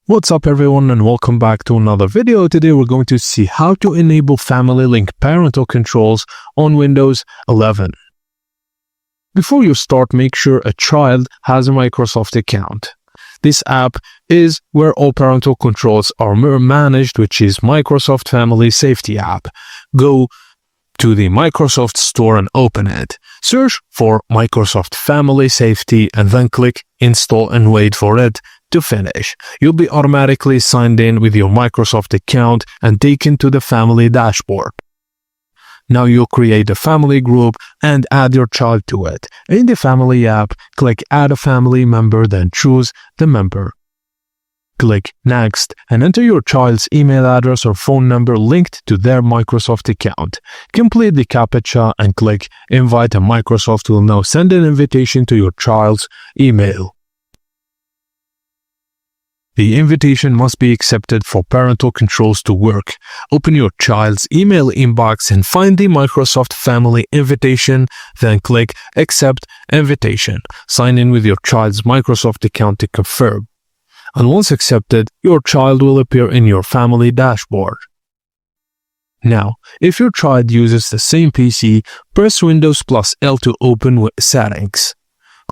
What's up everyone, and welcome back to another video. Today we're going to see how to enable Family Link parental controls on Windows 11. Before you start, make sure a child has a Microsoft account. This app is where all parental controls are managed, which is Microsoft Family Safety app. Go to the Microsoft Store and open it. Search for Microsoft Family Safety and then click Install and wait for it to finish. You'll be automatically signed in with your Microsoft account and taken to the family dashboard. Now you'll create a family group and add your child to it. In the family app, click Add a family member, then choose the member. Click Next and enter your child's email address or phone number linked to their Microsoft account. Complete the CAPTCHA and click Invite, and Microsoft will now send an invitation to your child's email. The invitation must be accepted for parental controls to work. Open your child's email inbox and find the Microsoft Family invitation, then click Accept Invitation. Sign in with your child's Microsoft account to confirm. And once accepted, your child will appear in your family dashboard. Now, if your child uses the same PC, press Windows plus L to open Settings.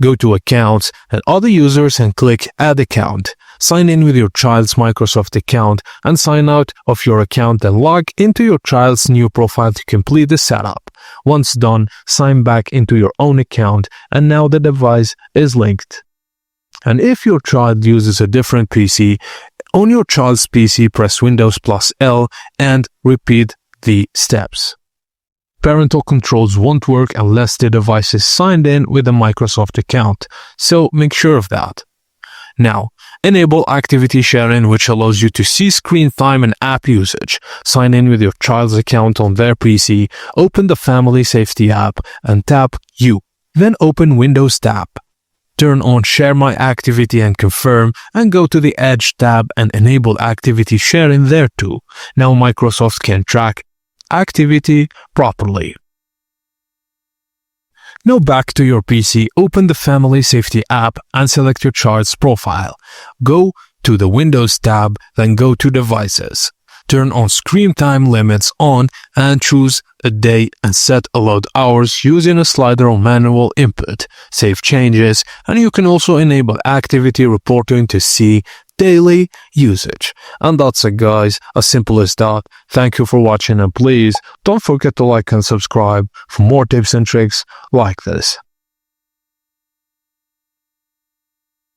Go to Accounts and Other Users and click Add Account. Sign in with your child's Microsoft account and sign out of your account and log into your child's new profile to complete the setup. Once done, sign back into your own account and now the device is linked. And if your child uses a different PC, on your child's PC press Windows plus L and repeat the steps. Parental controls won't work unless the device is signed in with a Microsoft account, so make sure of that. Now, enable activity sharing, which allows you to see screen time and app usage. Sign in with your child's account on their PC, open the Family Safety app and tap You. Then open Windows tab. Turn on Share My Activity and confirm, and go to the Edge tab and enable activity sharing there too. Now Microsoft can track activity properly. Now back to your PC, open the Family Safety app and select your child's profile. Go to the Windows tab, then go to Devices. Turn on Screen Time Limits on and choose a day and set allowed hours using a slider or manual input. Save changes, and you can also enable activity reporting to see daily usage. And that's it guys, as simple as that. Thank you for watching, and please don't forget to like and subscribe for more tips and tricks like this.